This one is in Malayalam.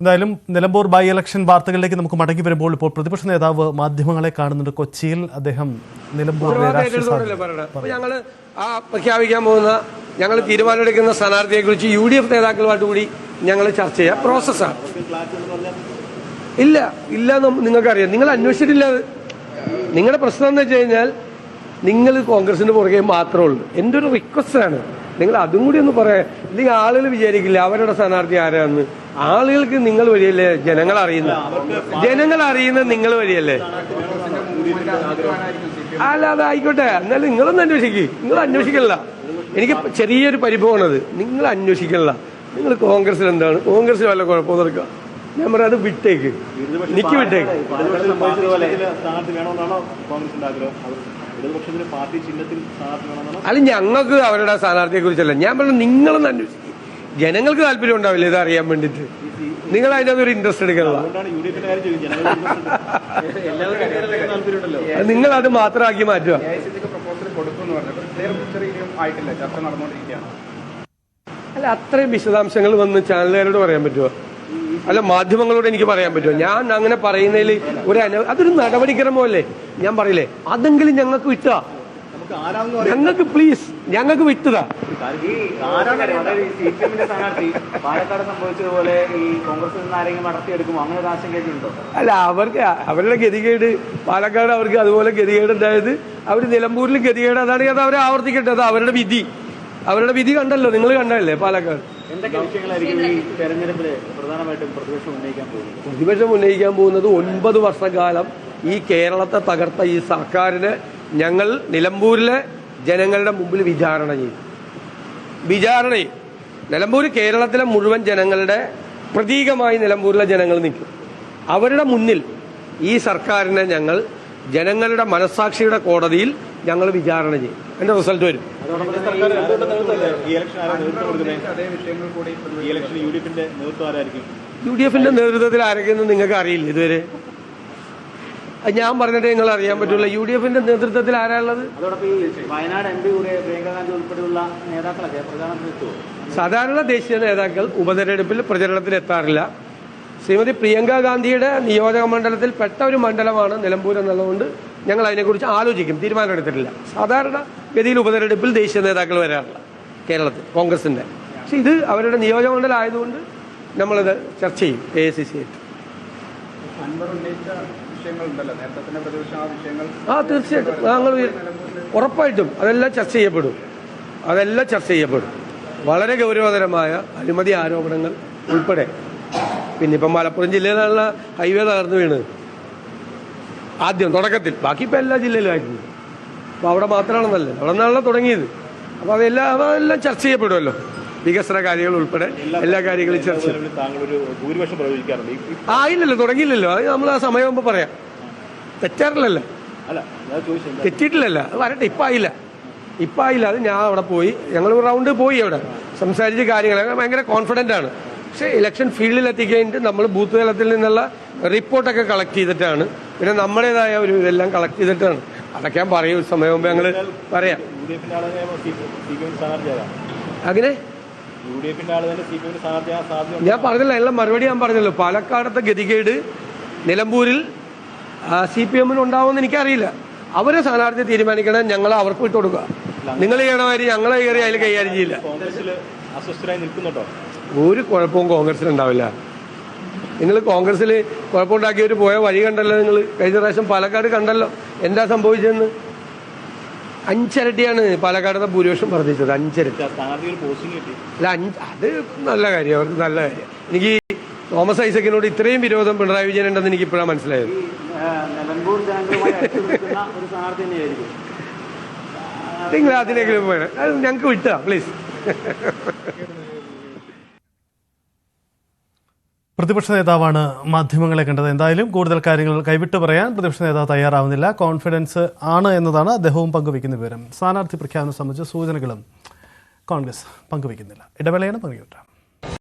എന്തായാലും നിലമ്പൂർ ബൈ ഇലക്ഷൻ വാർത്തകളിലേക്ക് നമുക്ക് മടങ്ങി വരുമ്പോൾ ഇപ്പോൾ പ്രതിപക്ഷ നേതാവ് മാധ്യമങ്ങളെ കാണുന്നുണ്ട്. കൊച്ചിയിൽ അദ്ദേഹം നിലമ്പൂരിലെ ഞങ്ങൾ പ്രഖ്യാപിക്കാൻ പോകുന്ന ഞങ്ങൾ തീരുമാനമെടുക്കുന്ന സ്ഥാനാർത്ഥിയെ കുറിച്ച് UDF നേതാക്കളുമായിട്ട് കൂടി ഞങ്ങൾ ചർച്ച ചെയ്യാം. പ്രോസസ്സാണ്. ഇല്ല നിങ്ങൾക്കറിയാം. നിങ്ങൾ അന്വേഷിച്ചിട്ടില്ല. നിങ്ങളുടെ പ്രശ്നം എന്ന് വെച്ച് കഴിഞ്ഞാൽ നിങ്ങൾ കോൺഗ്രസിന്റെ പുറകെ മാത്രമേ ഉള്ളൂ. എൻ്റെ ഒരു റിക്വസ്റ്റാണ്, നിങ്ങൾ അതും കൂടി ഒന്ന് പറയാം. ഇല്ലെങ്കിൽ ആളുകൾ വിചാരിക്കില്ല അവരുടെ സ്ഥാനാർത്ഥി ആരാന്ന്. ആളുകൾക്ക് നിങ്ങൾ വഴിയല്ലേ ജനങ്ങൾ അറിയുന്നത് നിങ്ങൾ വഴിയല്ലേ. അല്ല അതായിക്കോട്ടെ, എന്നാലും നിങ്ങളൊന്നും നിങ്ങൾ അന്വേഷിക്കല്ല. എനിക്ക് ചെറിയൊരു പരിഭവമാണത്. നിങ്ങൾ അന്വേഷിക്കല്ല. നിങ്ങൾ കോൺഗ്രസിൽ എന്താണ്, കോൺഗ്രസിൽ വല്ല കുഴപ്പം തീർക്കുക. ഞാൻ പറയാം, അത് വിട്ടേക്ക്, എനിക്ക് വിട്ടേക്ക്. അല്ല, ഞങ്ങൾക്ക് അവരുടെ സ്ഥാനാർത്ഥിയെ കുറിച്ചല്ല ഞാൻ പറഞ്ഞു. നിങ്ങളൊന്ന് അന്വേഷിക്കും. ജനങ്ങൾക്ക് താല്പര്യം ഉണ്ടാവില്ല ഇത് അറിയാൻ വേണ്ടിട്ട്. നിങ്ങൾ അതിനകത്ത് ഒരു ഇൻട്രസ്റ്റ് എടുക്കണല്ലോ. നിങ്ങൾ അത് മാത്രമാക്കി മാറ്റുക. അല്ല, അത്രയും വിശദാംശങ്ങൾ വന്ന് ചാനലുകാരോട് പറയാൻ പറ്റുമോ? അല്ല, മാധ്യമങ്ങളോട് എനിക്ക് പറയാൻ പറ്റുമോ? ഞാൻ അങ്ങനെ പറയുന്നതിൽ അതൊരു നടപടിക്രമമല്ലേ? ഞാൻ പറയില്ലേ, അതെങ്കിലും ഞങ്ങൾക്ക് വിട്ടാ. ഞങ്ങൾക്ക് പ്ലീസ്, ഞങ്ങൾക്ക് വിട്ടതാ. അല്ല, അവരുടെ ഗതികേട് പാലക്കാട് അവർക്ക് അതുപോലെ ഗതികേട് ഉണ്ടായത്. അവർ നിലമ്പൂരിൽ ഗതികേട് അതാണ്. അത് അവരെ ആവർത്തിക്കട്ടെ. അത് അവരുടെ വിധി കണ്ടല്ലോ, നിങ്ങൾ കണ്ടല്ലേ പാലക്കാട്. പ്രതിപക്ഷം ഉന്നയിക്കാൻ പോകുന്നത് 9 വർഷക്കാലം ഈ കേരളത്തെ തകർത്ത ഈ സർക്കാരിന് ഞങ്ങൾ നിലമ്പൂരിലെ ജനങ്ങളുടെ മുമ്പിൽ വിചാരണ ചെയ്യും. നിലമ്പൂർ കേരളത്തിലെ മുഴുവൻ ജനങ്ങളുടെ പ്രതീകമായി നിലമ്പൂരിലെ ജനങ്ങൾ നിൽക്കും. അവരുടെ മുന്നിൽ ഈ സർക്കാരിനെ ഞങ്ങൾ ജനങ്ങളുടെ മനസ്സാക്ഷിയുടെ കോടതിയിൽ ഞങ്ങൾ വിചാരണ ചെയ്യും. അതിന്റെ റിസൾട്ട് വരും. UDFന്റെ നേതൃത്വത്തിൽ ആരൊക്കെയെന്ന് നിങ്ങൾക്ക് അറിയില്ല ഇതുവരെ. ഞാൻ പറഞ്ഞിട്ട് നിങ്ങൾ അറിയാൻ പറ്റൂല. UDFന്റെ നേതൃത്വത്തിൽ ആരാളുള്ളത്? സാധാരണ ദേശീയ നേതാക്കൾ ഉപതെരഞ്ഞെടുപ്പിൽ പ്രചരണത്തിൽ എത്താറില്ല. ശ്രീമതി പ്രിയങ്ക ഗാന്ധിയുടെ നിയോജക മണ്ഡലത്തിൽ പെട്ട ഒരു മണ്ഡലമാണ് നിലമ്പൂർ എന്നുള്ളതുകൊണ്ട് ഞങ്ങൾ അതിനെക്കുറിച്ച് ആലോചിക്കും. തീരുമാനമെടുത്തിട്ടില്ല. സാധാരണ ഗതിയിൽ ഉപതെരഞ്ഞെടുപ്പിൽ ദേശീയ നേതാക്കൾ വരാറില്ല കേരളത്തിൽ കോൺഗ്രസിന്റെ. പക്ഷെ ഇത് അവരുടെ നിയോജക മണ്ഡലം ആയതുകൊണ്ട് നമ്മളത് ചർച്ച ചെയ്യും. AICC ആയിട്ട്. തീർച്ചയായിട്ടും ഞങ്ങൾ ഉറപ്പായിട്ടും അതെല്ലാം ചർച്ച ചെയ്യപ്പെടും. വളരെ ഗൗരവതരമായ അഴിമതി ആരോപണങ്ങൾ ഉൾപ്പെടെ. പിന്നെ ഇപ്പം മലപ്പുറം ജില്ലയിലുള്ള ഹൈവേ തകർന്നു വീണ് ആദ്യം തുടക്കത്തിൽ, ബാക്കി ഇപ്പം എല്ലാ ജില്ലയിലുമായിരുന്നു. അപ്പോൾ അവിടെ മാത്രമാണെന്നല്ല, അവിടെ നിന്നാണല്ലോ തുടങ്ങിയത്. അപ്പോൾ അതെല്ലാം ചർച്ച ചെയ്യപ്പെടുമല്ലോ. വികസന കാര്യങ്ങൾ ഉൾപ്പെടെ എല്ലാ കാര്യങ്ങളും ചർച്ച ഇല്ലല്ലോ, തുടങ്ങിയില്ലല്ലോ. അത് നമ്മൾ ആ സമയമാകുമ്പോൾ പറയാം. തെറ്റാറില്ലല്ലോ, തെറ്റിയിട്ടില്ലല്ലോ. അത് വരട്ടെ. ഇപ്പം ആയില്ല. അത് ഞാൻ അവിടെ പോയി, ഞങ്ങൾ റൗണ്ട് പോയി, അവിടെ സംസാരിച്ച കാര്യങ്ങൾ ഭയങ്കര കോൺഫിഡൻ്റ് ആണ്. പക്ഷേ ഇലക്ഷൻ ഫീൽഡിൽ എത്തിക്കഴിഞ്ഞിട്ട് നമ്മൾ ബൂത്ത് തലത്തിൽ നിന്നുള്ള റിപ്പോർട്ടൊക്കെ കളക്ട് ചെയ്തിട്ടാണ്, പിന്നെ നമ്മുടേതായ ഒരു ഇതെല്ലാം കളക്ട് ചെയ്തിട്ടാണ്. അതൊക്കെ ഞാൻ പറയും സമയമാകുമ്പോൾ ഞങ്ങൾ പറയാം. അങ്ങനെ ഞാൻ പറഞ്ഞല്ലോ, അതിനുള്ള മറുപടി ഞാൻ പറഞ്ഞല്ലോ. പാലക്കാടത്തെ ഗതികേട് നിലമ്പൂരിൽ CPM ഉണ്ടാവുമെന്ന് എനിക്കറിയില്ല. അവരെ സ്ഥാനാർത്ഥി തീരുമാനിക്കണം. ഞങ്ങൾ അവർക്ക് വിട്ടു കൊടുക്കുക. നിങ്ങൾ ചെയ്യണമാതിരി ഞങ്ങളെ കയറി അതിൽ കൈകാര്യം ചെയ്യില്ല. ഒരു കുഴപ്പവും കോൺഗ്രസിൽ ഉണ്ടാവില്ല. നിങ്ങൾ കോൺഗ്രസിൽ കുഴപ്പമുണ്ടാക്കിയവർ പോയ വഴി കണ്ടല്ലോ. നിങ്ങൾ കഴിഞ്ഞ പ്രാവശ്യം പാലക്കാട് കണ്ടല്ലോ എന്താ സംഭവിച്ചതെന്ന്. 5 ഇരട്ടിയാണ് പാലക്കാടത്തെ ഭൂരിപക്ഷം വർദ്ധിച്ചത്. 5 ഇരട്ടി. അല്ല, അത് നല്ല കാര്യം, അവർക്ക് നല്ല കാര്യം. എനിക്ക് തോമസ് ഐസക്കിനോട് ഇത്രയും വിരോധം പിണറായി വിജയൻ ഉണ്ടെന്ന് എനിക്ക് ഇപ്പോഴാണ് മനസ്സിലായത്. നിങ്ങൾ അതിലേക്ക് പോയത് അത് ഞങ്ങൾക്ക് വിട്ടാ പ്ലീസ്. പ്രതിപക്ഷ നേതാവാണ് മാധ്യമങ്ങളെ കണ്ടത്. എന്തായാലും കൂടുതൽ കാര്യങ്ങൾ കൈവിട്ട് പറയാൻ പ്രതിപക്ഷ നേതാവ് തയ്യാറാവുന്നില്ല. കോൺഫിഡൻസ് ആണ് എന്നതാണ് അദ്ദേഹവും പങ്കുവയ്ക്കുന്ന വിവരം. സ്ഥാനാർത്ഥി പ്രഖ്യാപനം സംബന്ധിച്ച സൂചനകളും കോൺഗ്രസ് പങ്കുവയ്ക്കുന്നില്ല. ഇടവേളയാണ് പങ്കുവയ്ക്കുക.